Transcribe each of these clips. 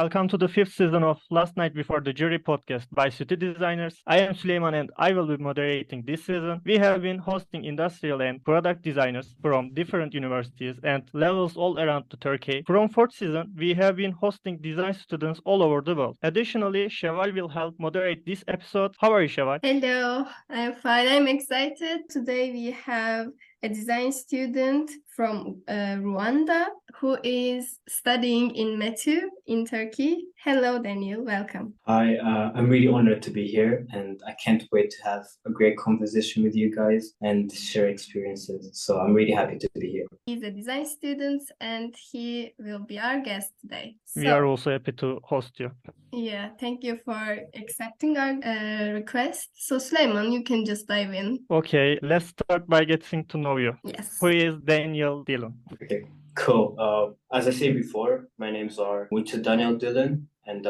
welcome to the fifth season of Last Night Before the Jury podcast by City Designers. I am Süleyman and I will be moderating this season. We have been hosting industrial and product designers from different universities and levels all around the Turkey. From fourth season, we have been hosting design students all over the world. Additionally, Şevval will help moderate this episode. How are you, Şevval? Hello, I'm fine. I'm excited. Today we have a design student from Rwanda who is studying in METU in Turkey. Hello, Daniel. Welcome. Hi, I'm really honored to be here and I can't wait to have a great conversation with you guys and share experiences. So I'm really happy to be here. He's a design student and he will be our guest today. We are also happy to host you. Yeah, thank you for accepting our request. So, Süleyman, you can just dive in. Okay, let's start by getting to know you. Yes. Who is Daniel Dillon? Okay, cool. As I said before, my name's are Daniel Dillon and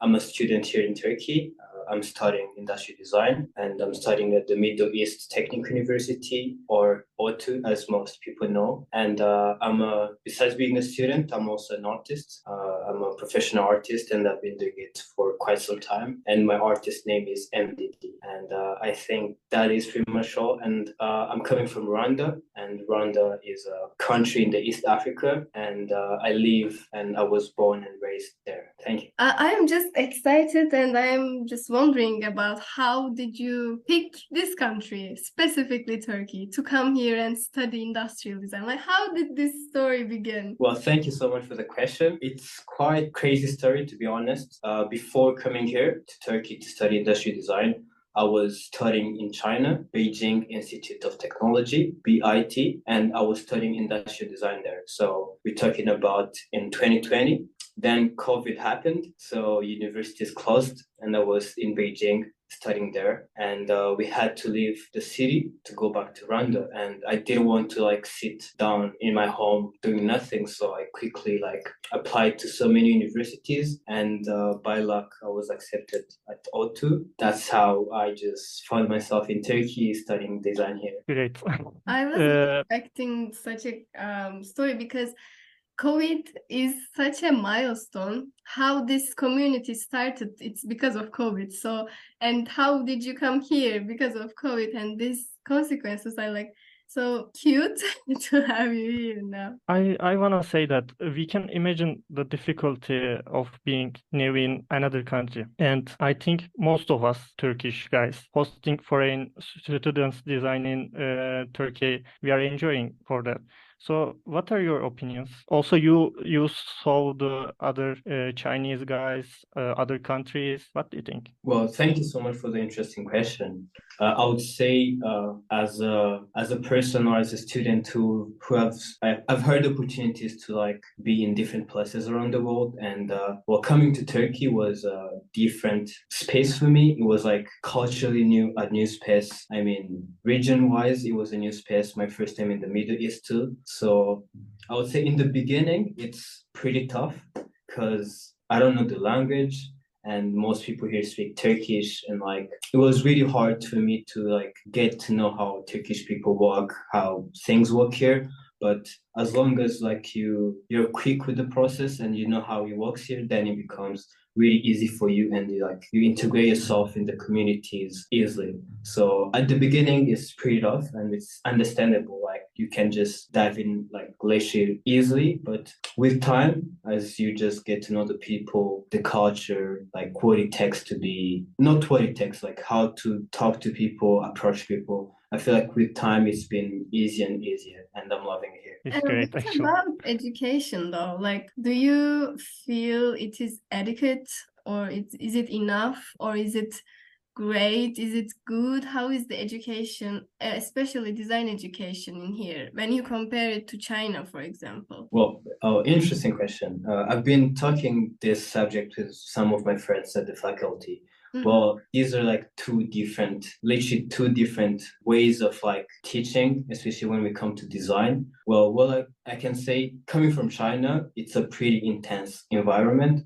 I'm a student here in Turkey. I'm studying industrial design and I'm studying at the Middle East Technical University or ODTÜ as most people know. And besides being a student, I'm also an artist. I'm a professional artist and I've been doing it for quite some time. And my artist name is MDD. And I think that is pretty much all. And I'm coming from Rwanda and Rwanda is a country in the East Africa. And I live and I was born and raised there. Thank you. I'm just excited and I'm just wondering about how did you pick this country, specifically Turkey, to come here and study industrial design? Like, how did this story begin? Well, thank you so much for the question. It's quite crazy story, to be honest. Before coming here to Turkey to study industrial design, I was studying in China, Beijing Institute of Technology, BIT, and I was studying industrial design there. So we're talking about in 2020. Then COVID happened, so universities closed, and I was in Beijing studying there. And we had to leave the city to go back to Rwanda. And I didn't want to sit down in my home doing nothing. So I quickly applied to so many universities. And by luck, I was accepted at ODTÜ. That's how I just found myself in Turkey studying design here. Great. I was expecting such a story because COVID is such a milestone. How this community started, it's because of COVID. So, and how did you come here because of COVID? And these consequences are so cute to have you here now. I want to say that we can imagine the difficulty of being new in another country. And I think most of us Turkish guys hosting foreign students design in Turkey, we are enjoying for that. So what are your opinions? Also, you saw the other Chinese guys, other countries. What do you think? Well, thank you so much for the interesting question. I would say as a person or as a student I've heard opportunities to be in different places around the world, and coming to Turkey was a different space for me. It was culturally a new space. I mean, region wise, it was a new space. My first time in the Middle East too. So I would say in the beginning it's pretty tough because I don't know the language. And most people here speak Turkish, and it was really hard for me to get to know how Turkish people work, how things work here. But as long as you're quick with the process and you know how it works here, then it becomes really easy for you, and you integrate yourself in the communities easily. So at the beginning it's pretty rough and it's understandable. You can just dive in glacier easily, but with time, as you just get to know the people, the culture, what it takes to be, not what it takes, how to talk to people, approach people. I feel with time it's been easier and easier, and I'm loving it here. It's great, what actually. about education though? Do you feel it is adequate, or is it enough, or is it great? Is it good? How is the education, especially design education in here, when you compare it to China, for example? Well, interesting question. I've been talking this subject with some of my friends at the faculty. Well, these are literally two different ways of teaching, especially when we come to design. Well, I can say coming from China, it's a pretty intense environment.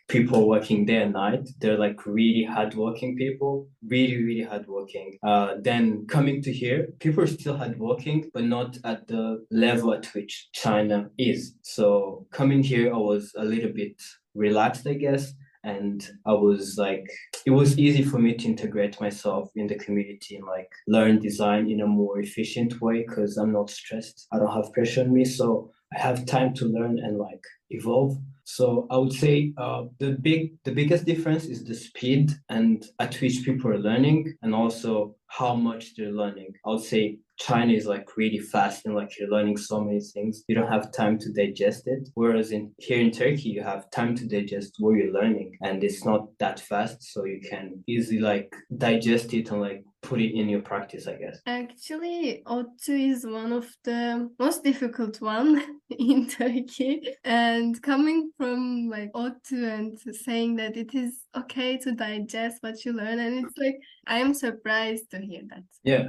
People working day and night, they're really hardworking people, really, really hardworking. Then coming to here, people are still hardworking, but not at the level at which China is. So coming here, I was a little bit relaxed, I guess. And I was like, it was easy for me to integrate myself in the community and like learn design in a more efficient way because I'm not stressed. I don't have pressure on me. So I have time to learn and like evolve. So I would say the biggest difference is the speed and at which people are learning and also how much they're learning. I would say China is like really fast and like you're learning so many things. You don't have time to digest it. Whereas here in Turkey, you have time to digest what you're learning and it's not that fast. So you can easily like digest it and like put it in your practice, I guess. Actually, ODTÜ is one of the most difficult one in Turkey. And coming from like ODTÜ and saying that it is okay to digest what you learn, and it's like I am surprised to hear that. Yeah,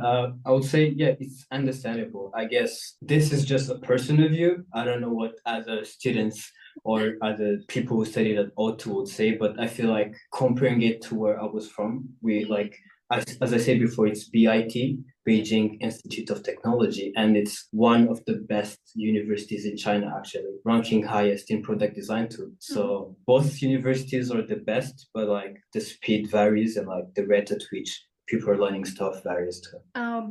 I would say, yeah, it's understandable. I guess this is just a personal view. I don't know what other students or other people who studied at ODTÜ would say, but I feel like comparing it to where I was from, we like, as I said before, it's BIT, Beijing Institute of Technology, and it's one of the best universities in China, actually, ranking highest in product design too. So both universities are the best, but like the speed varies and like the rate at which people are learning stuff varies too.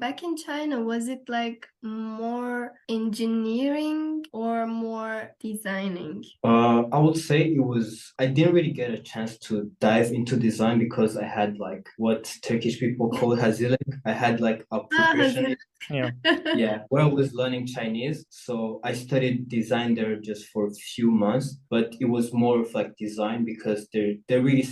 Back in China, was it like more engineering or more designing? I would say it was, I didn't really get a chance to dive into design because I had like what Turkish people call hazırlık. I had like a preparation. Hazırlık. Yeah. Yeah, where I was learning Chinese. So I studied design there just for a few months, but it was more of like design because they're really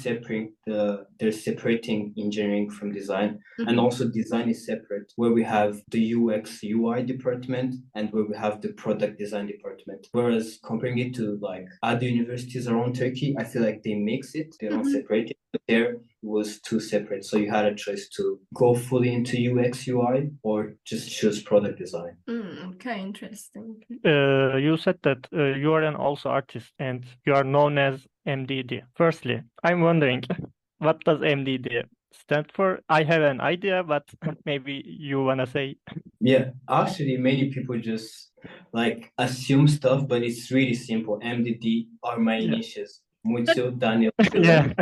they're separating engineering from design. And also design is separate, where we have the UX UI department and where we have the product design department. Whereas comparing it to like other universities around Turkey, I feel like they mix it, they don't separate it. But there it was two separate. So you had a choice to go fully into UX UI or just choose product design. Okay, interesting. You said that you are an also artist and you are known as MDD. Firstly, I'm wondering, what does MDD stand for? I have an idea, but maybe you wanna say. Yeah, actually, many people just like assume stuff, but it's really simple. MDD are my Yeah. initials. Mucho, Daniel, Yeah.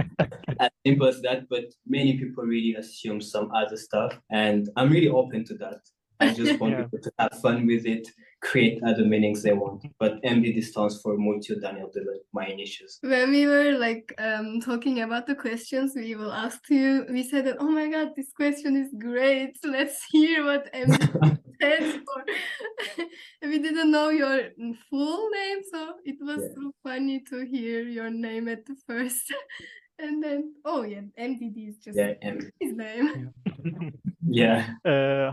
as simple as that. But many people really assume some other stuff, and I'm really open to that. I just want Yeah. people to have fun with it, create other meanings they want. But MDD stands for Mucho, Daniel, my initials. When we were like talking about the questions we will ask you, we said that, oh my God, this question is great. Let's hear what MD stands for. We didn't know your full name, so it was so funny to hear your name at the first. And then, oh yeah, MDD is just his name. Yeah.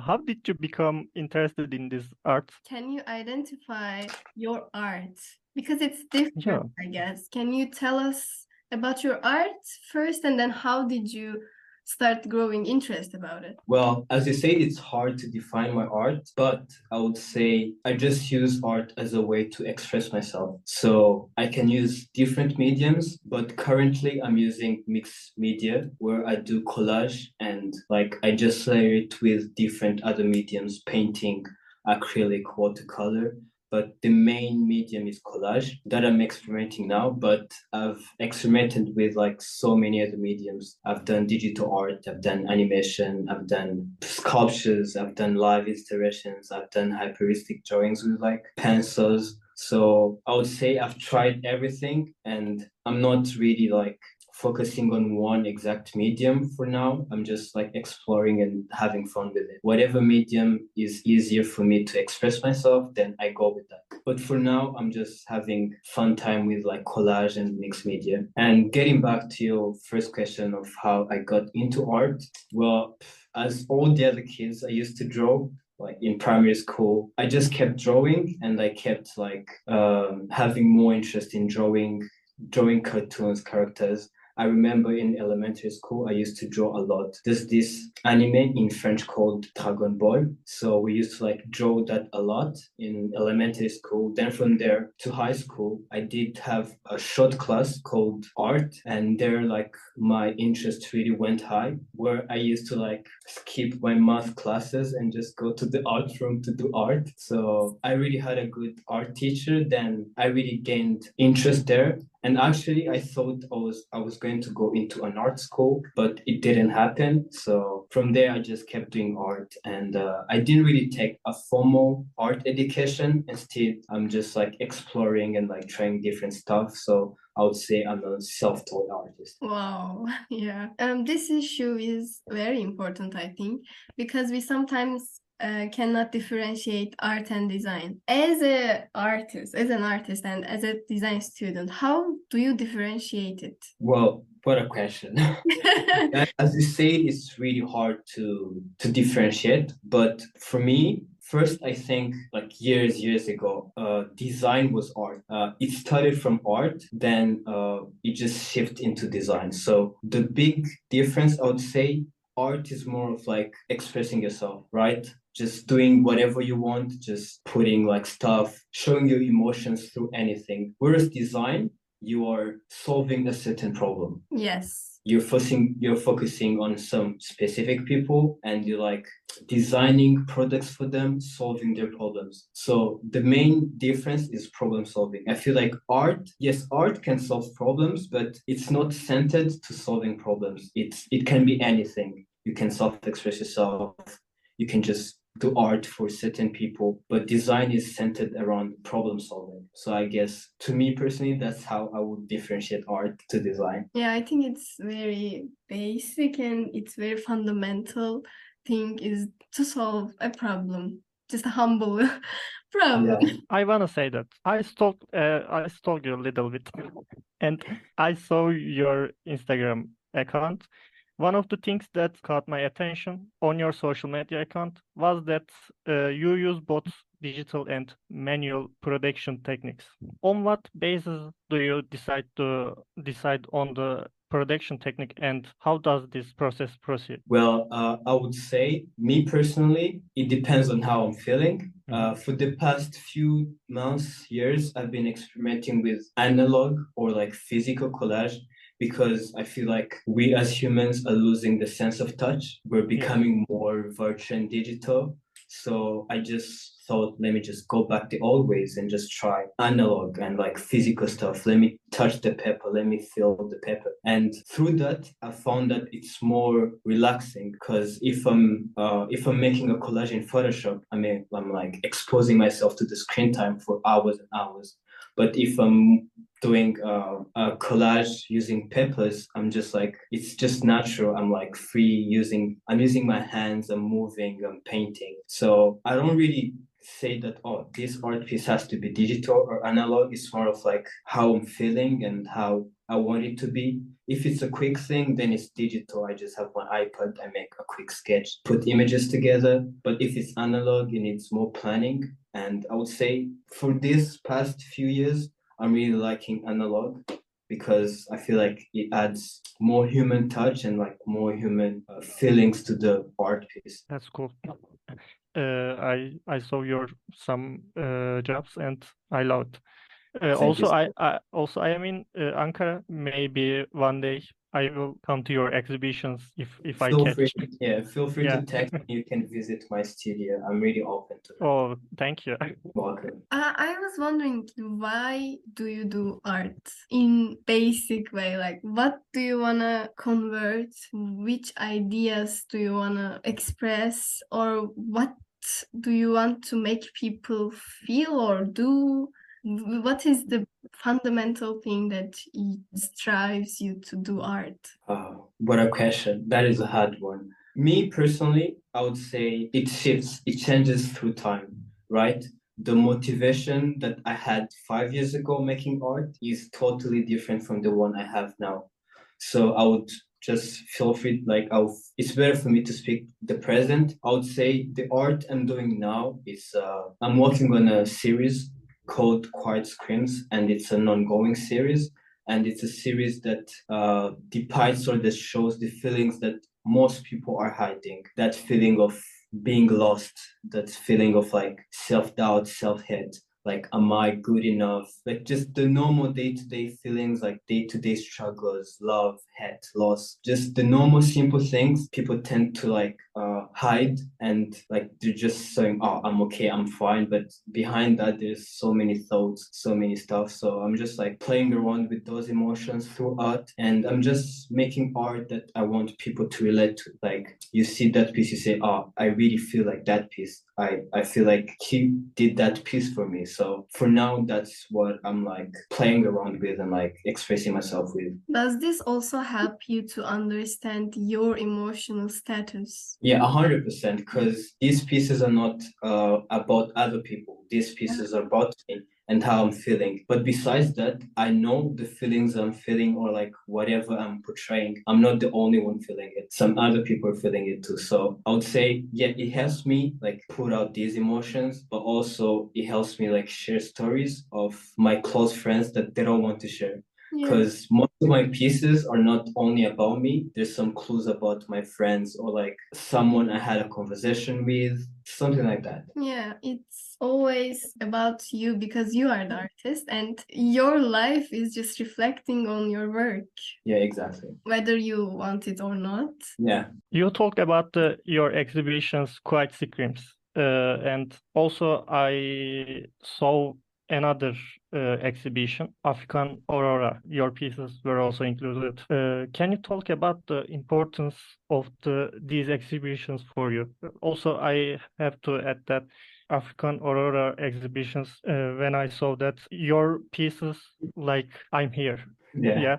How did you become interested in this art? Can you identify your art? Because it's different, I guess. Can you tell us about your art first, and then how did you start growing interest about it? Well, as you say, it's hard to define my art, but I would say I just use art as a way to express myself. So I can use different mediums, but currently I'm using mixed media where I do collage and like I just layer it with different other mediums, painting, acrylic, watercolor. But the main medium is collage that I'm experimenting now, but I've experimented with like so many other mediums. I've done digital art, I've done animation, I've done sculptures, I've done live installations, I've done hyperrealistic drawings with like pencils. So I would say I've tried everything and I'm not really like focusing on one exact medium for now. I'm just like exploring and having fun with it. Whatever medium is easier for me to express myself, then I go with that. But for now, I'm just having fun time with like collage and mixed media. And getting back to your first question of how I got into art, well, as all the other kids, I used to draw like in primary school. I just kept drawing and I kept like having more interest in drawing cartoons, characters. I remember in elementary school, I used to draw a lot. There's this anime in French called Dragon Ball. So we used to like draw that a lot in elementary school. Then from there to high school, I did have a short class called art. And there like my interest really went high, where I used to like skip my math classes and just go to the art room to do art. So I really had a good art teacher. Then I really gained interest there. And actually, I thought I was going to go into an art school, but it didn't happen. So from there, I just kept doing art, and I didn't really take a formal art education. Instead, I'm just like exploring and like trying different stuff. So I would say I'm a self-taught artist. Wow, yeah. This issue is very important, I think, because we sometimes cannot differentiate art and design. As an artist, and as a design student, how do you differentiate it? Well, what a question. As you say, it's really hard to differentiate. But for me, first, I think like years ago, design was art. It started from art, then it just shifted into design. So the big difference, I would say, art is more of like expressing yourself, right? Just doing whatever you want, just putting like stuff, showing your emotions through anything. Whereas design, you are solving a certain problem. Yes. You're focusing on some specific people, and you're like designing products for them, solving their problems. So the main difference is problem solving. I feel like art, yes, art can solve problems, but it's not centered to solving problems. It can be anything. You can self-express yourself. You can just do art for certain people, but design is centered around problem solving. So I guess to me personally, that's how I would differentiate art to design. Yeah, I think it's very basic and it's very fundamental thing is to solve a problem. Just a humble problem. Yeah. I wanna say that I stalked you a little bit, and I saw your Instagram account. One of the things that caught my attention on your social media account was that you use both digital and manual production techniques. On what basis do you decide on the production technique, and how does this process proceed? Well, I would say, me personally, it depends on how I'm feeling. For the past few months, years, I've been experimenting with analog or like physical collage because I feel like we as humans are losing the sense of touch. We're becoming more virtual and digital. So I just thought, let me just go back the old ways and just try analog and like physical stuff. Let me touch the paper. Let me feel the paper. And through that, I found that it's more relaxing because if I'm making a collage in Photoshop, I mean, I'm like exposing myself to the screen time for hours and hours. But if I'm doing a collage using papers, I'm just like, it's just natural. I'm like I'm using my hands, I'm moving, I'm painting. So I don't really say that, oh, this art piece has to be digital or analog. It's more of like how I'm feeling and how I want it to be. If it's a quick thing, then it's digital. I just have my iPad, I make a quick sketch, put images together. But if it's analog, it needs more planning. And I would say for this past few years, I'm really liking analog because I feel like it adds more human touch and like more human feelings to the art piece. That's cool. I saw your some jobs and I loved. Thank you. Also I am in Ankara. Maybe one day I will come to your exhibitions if I Feel free, catch. yeah, feel free Yeah. to text me. You can visit my studio. I'm really open to that. Oh, thank you. Welcome. I was wondering, why do you do art in basic way? Like, what do you wanna convert? Which ideas do you wanna express? Or what do you want to make people feel or do? What is the fundamental thing that drives you to do art? What a question. That is a hard one. Me personally, I would say it shifts, it changes through time, right? The motivation that I had 5 years ago making art is totally different from the one I have now. So I would just feel free, like it's better for me to speak the present. I would say the art I'm doing now is I'm working on a series called Quiet Screams, and it's an ongoing series. And it's a series that depicts or that shows the feelings that most people are hiding. That feeling of being lost, that feeling of like self-doubt, self-hate, like am I good enough, like just the normal day-to-day feelings, like day-to-day struggles, love, pet loss, just the normal simple things people tend to like hide, and like they're just saying, oh, I'm okay, I'm fine, but behind that there's so many thoughts, so many stuff. So I'm just like playing around with those emotions through art, and I'm just making art that I want people to relate to. Like you see that piece, you say, oh, I really feel like that piece. I feel like he did that piece for me. So for now, that's what I'm like playing around with and like expressing myself with. Does this also help you to understand your emotional status? Yeah, 100%. Because these pieces are not about other people. These pieces are about me and how I'm feeling. But besides that, I know the feelings I'm feeling, or like whatever I'm portraying, I'm not the only one feeling it. Some other people are feeling it too. So I would say, yeah, it helps me like put out these emotions, but also it helps me like share stories of my close friends that they don't want to share. Because most of my pieces are not only about me, there's some clues about my friends or like someone I had a conversation with, something like that. Yeah, it's always about you because you are the artist and your life is just reflecting on your work. Yeah, exactly. Whether you want it or not. Yeah. You talked about your exhibitions, Quiet Screams, and also I saw another exhibition, African Aurora. Your pieces were also included. Can you talk about the importance of these exhibitions for you? Also, I have to add that African Aurora exhibitions, when I saw that your pieces, like I'm here. Yeah.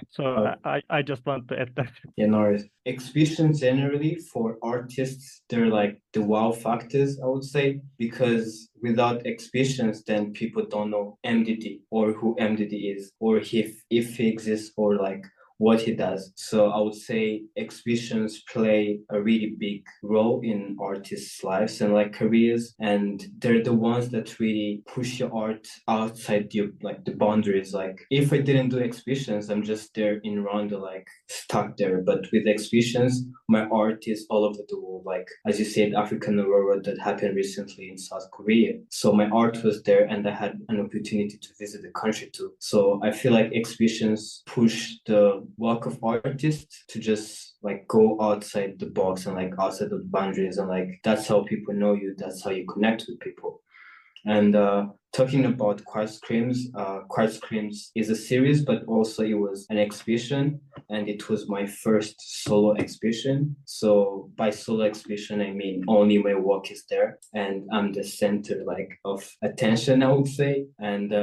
So I just want to add that. Yeah, no worries. Exhibitions generally for artists, they're like the wow factors, I would say, because without exhibitions, then people don't know MDD or who MDD is, or if he exists, or like what he does. So I would say exhibitions play a really big role in artists' lives and like careers, and they're the ones that really push your art outside the boundaries. Like if I didn't do exhibitions, I'm just there in Rwanda, like stuck there. But with exhibitions, my art is all over the world. Like as you said, African Aurora that happened recently in South Korea. So my art was there, and I had an opportunity to visit the country too. So I feel like exhibitions push the work of artists to just like go outside the box and like outside the boundaries, and like that's how people know you, that's how you connect with people. And talking about Quiet Screams is a series, but also it was an exhibition, and it was my first solo exhibition. So by solo exhibition, I mean only my work is there, and I'm the center like of attention, I would say. And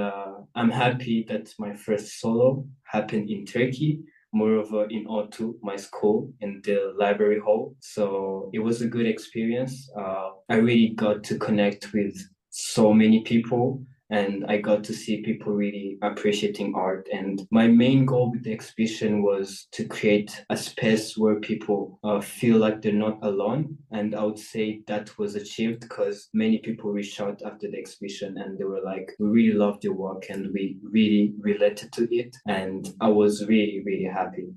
I'm happy that my first solo happened in Turkey. Moreover, in ODTÜ, my school, in the library hall. So it was a good experience. I really got to connect with so many people, and I got to see people really appreciating art. And my main goal with the exhibition was to create a space where people feel like they're not alone. And I would say that was achieved because many people reached out after the exhibition, and they were like, we really loved your work and we really related to it. And I was really, really happy.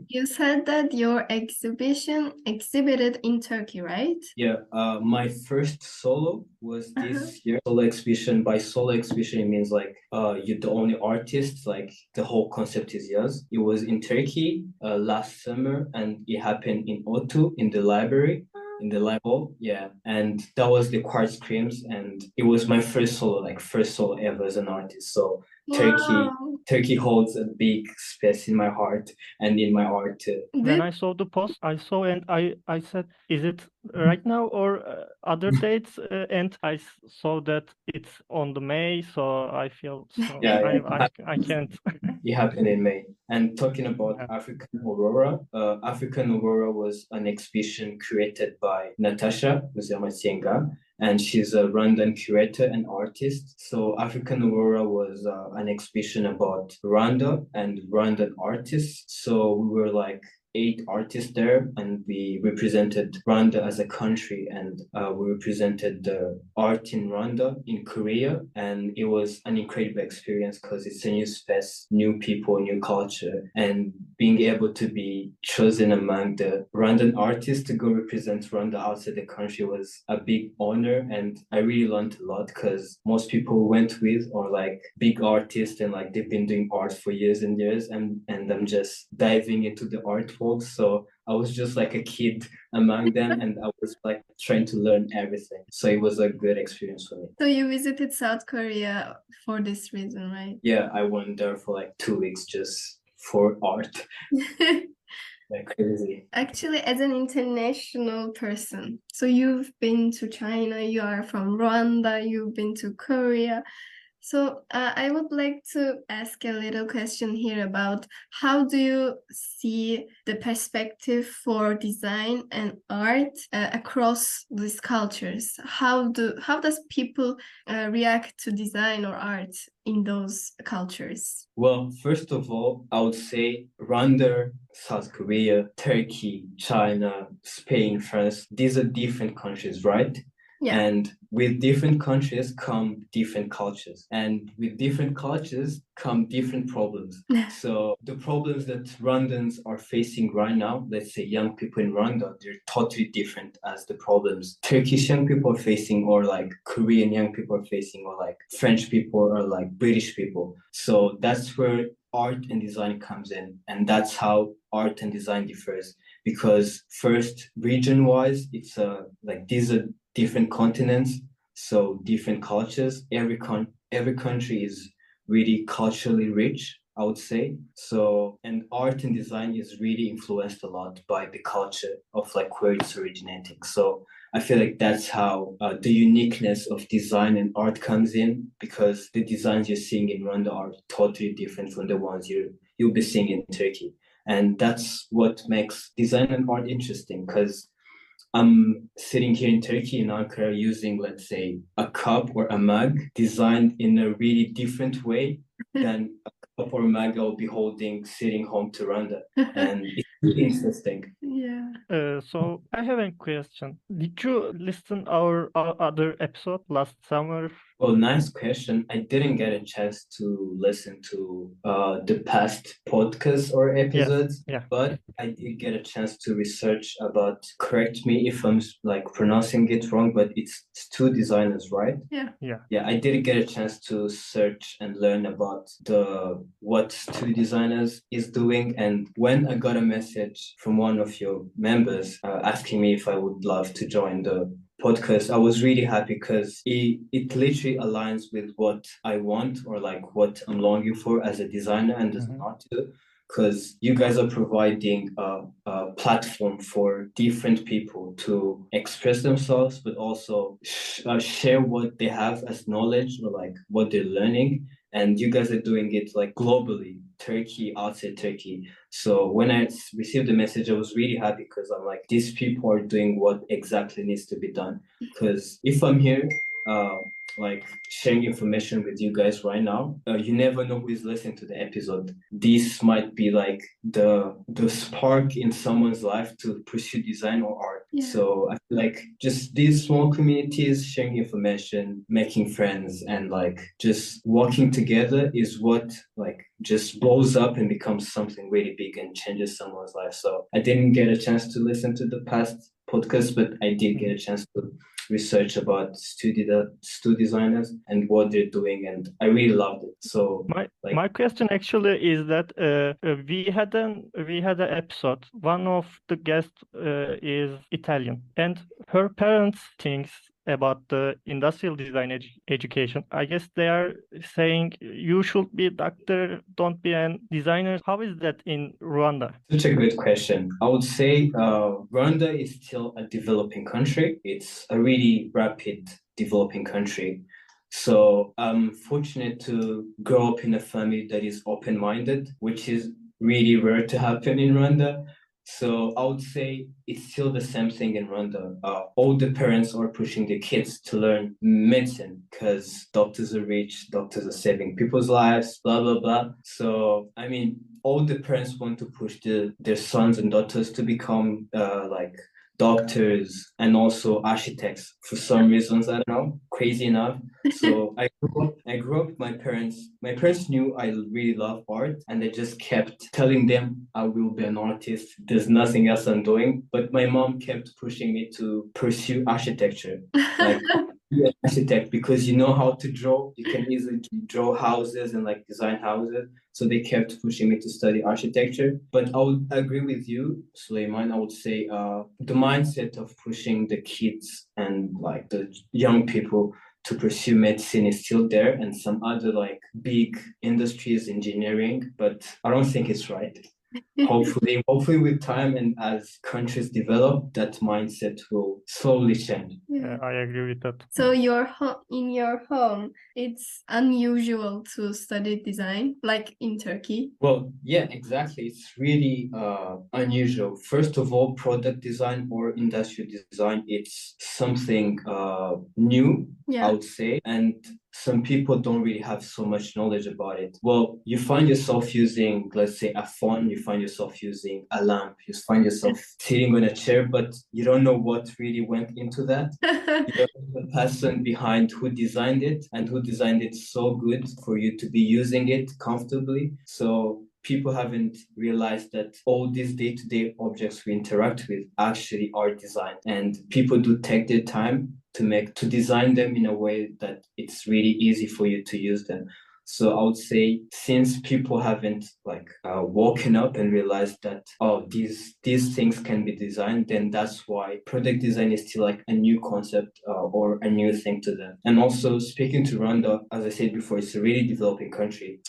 You said that your exhibition exhibited in Turkey, right? Yeah, my first solo was this year. Solo exhibition. By solo exhibition, it means like you're the only artist. Like the whole concept is yours. It was in Turkey last summer, and it happened in ODTÜ in the library. In the lab hall, yeah, and that was the Quiet Screams, and it was my first solo ever as an artist. So Turkey holds a big space in my heart and in my art too. When I saw the post, I saw and I said, is it right now or other dates? And I saw that it's on the May, so I feel so I can't. It happened in May. And talking about African Aurora, African Aurora was an exhibition created by Natasha Muzamasenga, and she's a Rwandan curator and artist. So African Aurora was an exhibition about Rwanda and Rwandan artists. So we were like 8 artists there, and we represented Rwanda as a country, and we represented the art in Rwanda, in Korea, and it was an incredible experience because it's a new space, new people, new culture, and being able to be chosen among the Rwandan artists to go represent Rwanda outside the country was a big honor, and I really learned a lot because most people who went with are like big artists and like they've been doing art for years and years, and I'm just diving into the art world. So I was just like a kid among them, and I was like trying to learn everything. So it was a good experience for me. So you visited South Korea for this reason, right? Yeah, I went there for like 2 weeks just for art. Like crazy. Actually, as an international person, so you've been to China, you are from Rwanda, you've been to Korea. So I would like to ask a little question here about how do you see the perspective for design and art across these cultures? How does people react to design or art in those cultures? Well, first of all, I would say Rwanda, South Korea, Turkey, China, Spain, France, these are different countries, right? Yeah. And with different countries come different cultures. And with different cultures come different problems. So the problems that Rwandans are facing right now, let's say young people in Rwanda, they're totally different as the problems Turkish young people are facing, or like Korean young people are facing, or like French people, or like British people. So that's where art and design comes in. And that's how art and design differs. Because first, region-wise, it's like these are different continents, so different cultures. Every country is really culturally rich, I would say. So, and art and design is really influenced a lot by the culture of like where it's originating. So I feel like that's how the uniqueness of design and art comes in, because the designs you're seeing in Rwanda are totally different from the ones you'll be seeing in Turkey. And that's what makes design and art interesting, because I'm sitting here in Turkey in Ankara using, let's say, a cup or a mug designed in a really different way than a cup or mug I'll be holding sitting home to Rwanda. And it's really interesting. Yeah. So I have a question. Did you listen our other episode last summer? Well, nice question. I didn't get a chance to listen to the past podcasts or episodes, yeah. but I did get a chance to research about, correct me if I'm like pronouncing it wrong, but it's two designers, right? Yeah. Yeah, I did get a chance to search and learn about what two designers is doing. And when I got a message from one of your members asking me if I would love to join the podcast, I was really happy, because it literally aligns with what I want, or like what I'm longing for as a designer and as an artist. Because you guys are providing a platform for different people to express themselves, but also share what they have as knowledge, or like what they're learning. And you guys are doing it like globally, Turkey, outside Turkey. So when I received the message, I was really happy, because I'm like, these people are doing what exactly needs to be done. Because if I'm here, like sharing information with you guys right now, you never know who is listening to the episode. This might be like the spark in someone's life to pursue design or art. Yeah. So I feel like just these small communities sharing information, making friends, and like just working together is what like just blows up and becomes something really big and changes someone's life. So I didn't get a chance to listen to the past podcast, but I did get a chance to research about studio designers and what they're doing, and I really loved it. So my question actually is that we had an episode. One of the guests is Italian, and her parents thinks about the industrial design education. I guess they are saying you should be a doctor, don't be a designer. How is that in Rwanda? Such a good question. I would say Rwanda is still a developing country. It's a really rapid developing country. So I'm fortunate to grow up in a family that is open-minded, which is really rare to happen in Rwanda. So I would say it's still the same thing in Rwanda. All the parents are pushing their kids to learn medicine, because doctors are rich, doctors are saving people's lives, blah, blah, blah. So, I mean, all the parents want to push their sons and daughters to become like doctors and also architects for some reasons, I don't know, crazy enough. So I grew up, my parents knew I really love art, and they just kept telling them I will be an artist. There's nothing else I'm doing. But my mom kept pushing me to pursue architecture. Like, be an architect because you know how to draw. You can easily draw houses and like design houses. So they kept pushing me to study architecture. But I would agree with you, Suleiman. I would say the mindset of pushing the kids and like the young people to pursue medicine is still there, and some other like big industries, engineering, but I don't think it's right. Hopefully with time and as countries develop, that mindset will slowly change. Yeah. I agree with that. So in your home, it's unusual to study design, like in Turkey. Well, yeah, exactly. It's really unusual. First of all, product design or industrial design, it's something new, I Yeah. would say. And some people don't really have so much knowledge about it. Well, you find yourself using, let's say, a phone, you find yourself using a lamp, you find yourself sitting on a chair, but you don't know what really went into that. You don't know the person behind who designed it and who designed it so good for you to be using it comfortably. So people haven't realized that all these day-to-day objects we interact with actually are designed, and people do take their time to design them in a way that it's really easy for you to use them. So I would say, since people haven't like woken up and realized that, oh, these things can be designed, then that's why product design is still like a new concept or a new thing to them. And also, speaking to Rwanda, as I said before, it's a really developing country.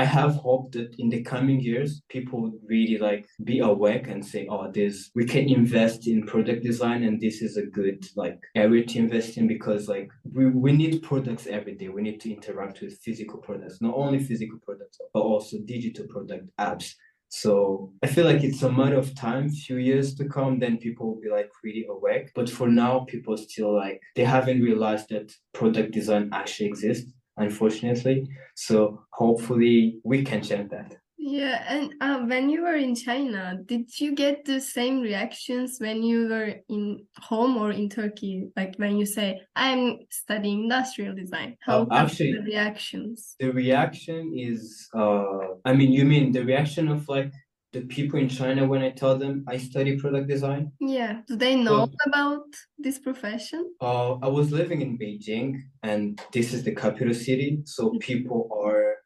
I have hope that in the coming years, people would really like be awake and say, oh, we can invest in product design, and this is a good like area to invest in, because like we need products every day. We need to interact with physical products, not only physical products, but also digital product apps. So I feel like it's a matter of time, few years to come, then people will be like really awake. But for now, people still like, they haven't realized that product design actually exists, unfortunately. So hopefully we can change that. Yeah, and when you were in China, did you get the same reactions when you were in home or in Turkey? Like when you say, I'm studying industrial design, how were Actually, the reactions? the reaction is, I mean, you mean the reaction of like the people in China when I tell them I study product design? Yeah, do they know Well, about this profession? I was living in Beijing, and this is the capital city, so people are,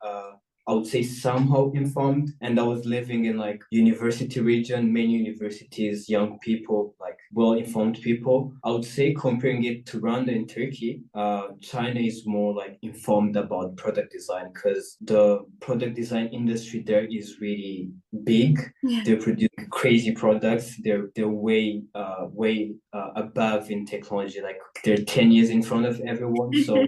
I would say, somehow informed. And I was living in like university region, many universities, young people, like well-informed people. I would say, comparing it to Rwanda and Turkey, China is more like informed about product design, because the product design industry there is really big. Yeah. They produce crazy products. They're way above in technology. Like they're 10 years in front of everyone. So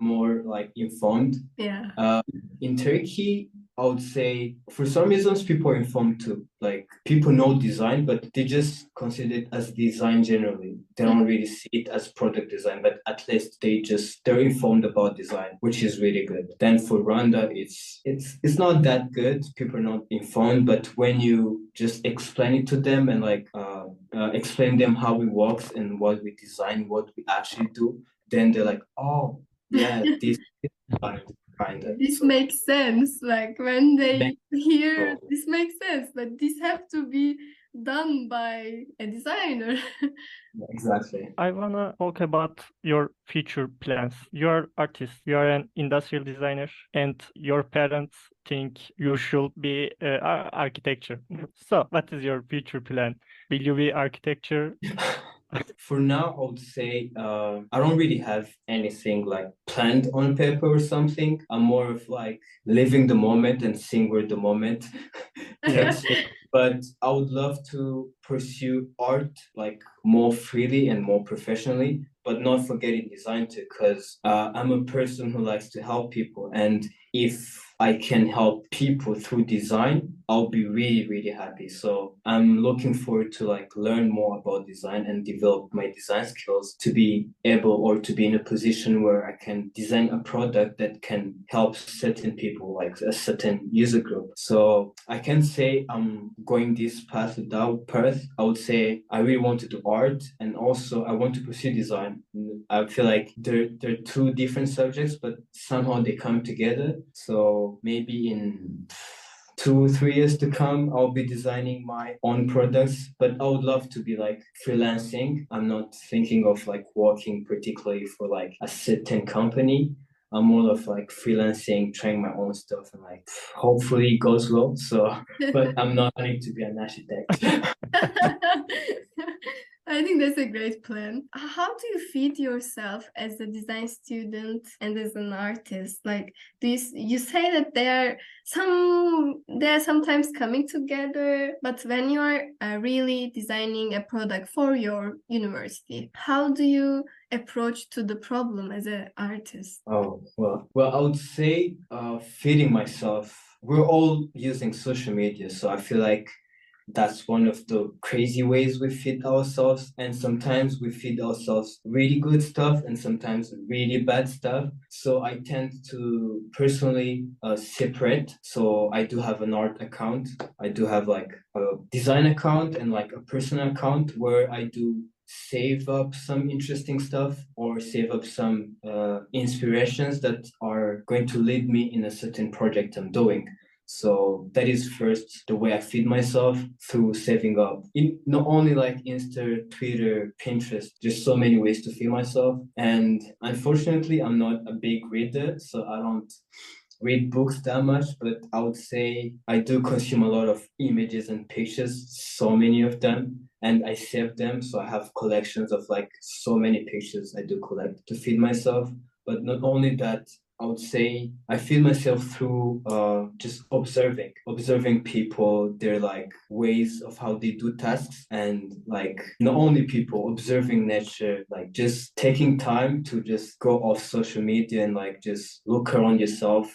more like informed. Yeah. In Turkey, I would say for some reasons people are informed too. Like people know design, but they just consider it as design generally. They don't really see it as product design, but at least they're informed about design, which is really good. Then for Rwanda, it's not that good. People are not informed, but when you just explain it to them and like explain them how it works and what we design, what we actually do, then they're like, oh yeah, this is kind of. This So makes sense. Like when they makes hear sense. this makes sense, but this have to be done by a designer. Exactly. I wanna talk about your future plans. You're artist, you're an industrial designer, and your parents think you should be architecture. So, what is your future plan? Will you be architecture? For now, I would say I don't really have anything like planned on paper or something. I'm more of like living the moment and seeing where the moment takes me. But I would love to pursue art like more freely and more professionally, but not forgetting design too, because I'm a person who likes to help people. And if I can help people through design, I'll be really, really happy. So I'm looking forward to like learn more about design and develop my design skills to be able or to be in a position where I can design a product that can help certain people, like a certain user group. So I can say I'm going this path without path. I would say I really want to do art and also I want to pursue design. I feel like they're two different subjects, but somehow they come together. So maybe in 2 3 years to come, I'll be designing my own products, but I would love to be like freelancing. I'm not thinking of like working particularly for like a certain company. I'm more of like freelancing, trying my own stuff, and like hopefully it goes well. So, but I'm not planning to be an architect. I think that's a great plan. How do you feed yourself as a design student and as an artist? Like, you say that they are sometimes coming together, but when you are really designing a product for your university, how do you approach to the problem as an artist? Oh, well, I would say feeding myself. We're all using social media, so I feel like that's one of the crazy ways we feed ourselves. And sometimes we feed ourselves really good stuff and sometimes really bad stuff. So I tend to personally separate. So I do have an art account. I do have like a design account and like a personal account where I do save up some interesting stuff or save up some inspirations that are going to lead me in a certain project I'm doing. So that is first the way I feed myself through saving up. In not only like Insta, Twitter, Pinterest, there's so many ways to feed myself. And unfortunately, I'm not a big reader, so I don't read books that much, but I would say I do consume a lot of images and pictures, so many of them, and I save them. So I have collections of like so many pictures I do collect to feed myself. But not only that, I would say I feel myself through just observing people, their like ways of how they do tasks, and like not only people, observing nature, like just taking time to just go off social media and like just look around yourself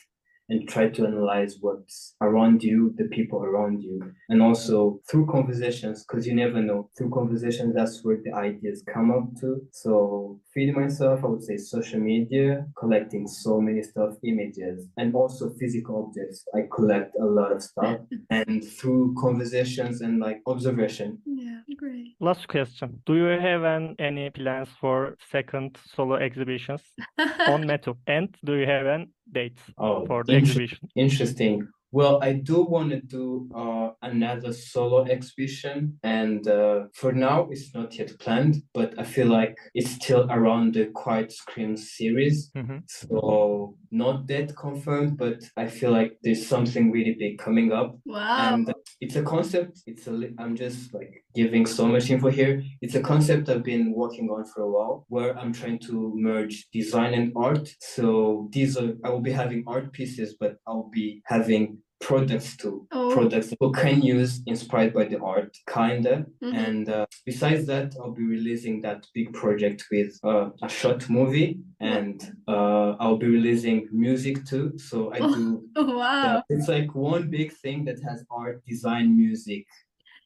and try to analyze what's around you, the people around you, and also through conversations, because you never know. Through conversations, that's where the ideas come up to. So feeding myself, I would say social media, collecting so many stuff, images, and also physical objects. I collect a lot of stuff, and through conversations and like observation. Yeah, great. Last question. Do you have any plans for second solo exhibitions on METU? And do you have any dates for the exhibition? Interesting. Well, I do want to do another solo exhibition, and for now it's not yet planned, but I feel like it's still around the Quiet Scream series. So not that confirmed, but I feel like there's something really big coming up. Wow. And it's a concept. I'm just like giving so much info here. It's a concept I've been working on for a while, where I'm trying to merge design and art. So I will be having art pieces, but I'll be having products too. Products people can use inspired by the art, kinda. And besides that, I'll be releasing that big project with a short movie, and I'll be releasing music too. So I do. Wow. It's like one big thing that has art, design, music,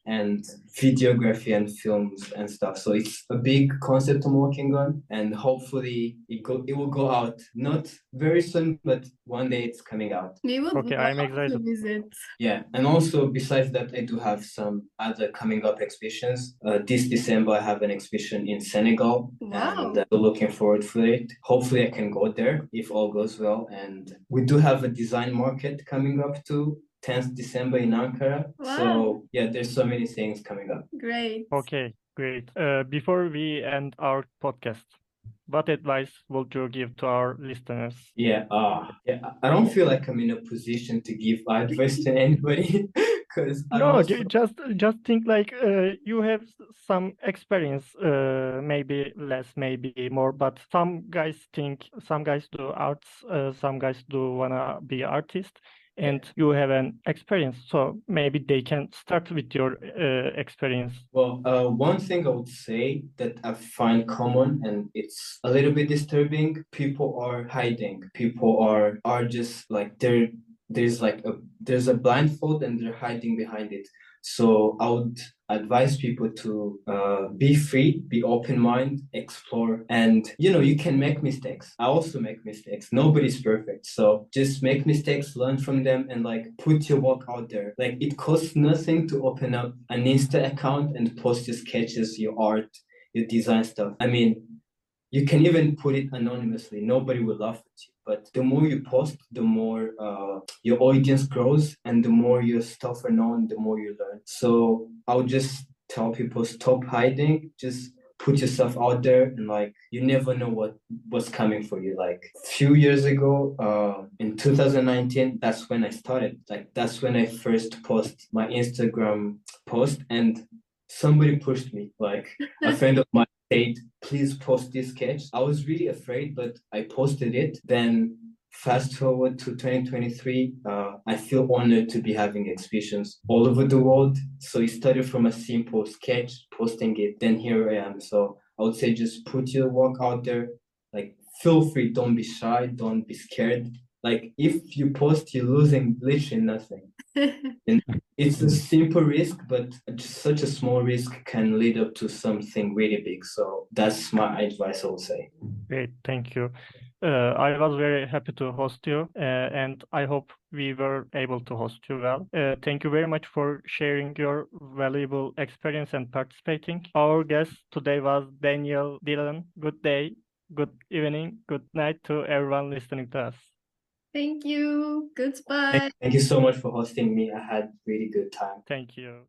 and videography and films and stuff. So it's a big concept I'm working on, and hopefully it will go out not very soon, but one day it's coming out. We will Okay, I'm love to excited. visit. Yeah, and also besides that, I do have some other coming up exhibitions. This December, I have an exhibition in Senegal, and looking forward for it. Hopefully, I can go there if all goes well. And we do have a design market coming up too. 10th December in Ankara. So yeah, there's so many things coming up. Great. Okay, great. Before we end our podcast, what advice would you give to our listeners? Yeah, I don't feel like I'm in a position to give advice to anybody because just think like you have some experience, maybe less, maybe more, but some guys do arts, some guys do wanna be artist, and you have an experience, so maybe they can start with your experience. Well, one thing I would say that I find common, and it's a little bit disturbing, people are hiding. People are just like there's a blindfold and they're hiding behind it. So I would advise people to be free, be open-minded, explore, and you can make mistakes. I also make mistakes. Nobody's perfect. So just make mistakes, learn from them, and like put your work out there. Like it costs nothing to open up an Insta account and post your sketches, your art, your design stuff. I mean, you can even put it anonymously. Nobody will laugh at you. But the more you post, the more your audience grows, and the more your stuff are known, the more you learn. So I would just tell people, stop hiding, just put yourself out there, and like you never know what's coming for you. Like a few years ago, in 2019, that's when I started. Like that's when I first post my Instagram post, and somebody pushed me. Like a friend of mine said, please post this sketch. I was really afraid, but I posted it. Then fast forward to 2023, I feel honored to be having exhibitions all over the world. So it started from a simple sketch, posting it, then here I am. So I would say just put your work out there. Like feel free, don't be shy, don't be scared. Like if you post, you're losing literally nothing. And it's a simple risk, but such a small risk can lead up to something really big. So that's my advice, I would say. Great, thank you. I was very happy to host you, and I hope we were able to host you well. Thank you very much for sharing your valuable experience and participating. Our guest today was Daniel Dylan. Good day, good evening, good night to everyone listening to us. Thank you. Goodbye. Thank you so much for hosting me. I had really good time. Thank you.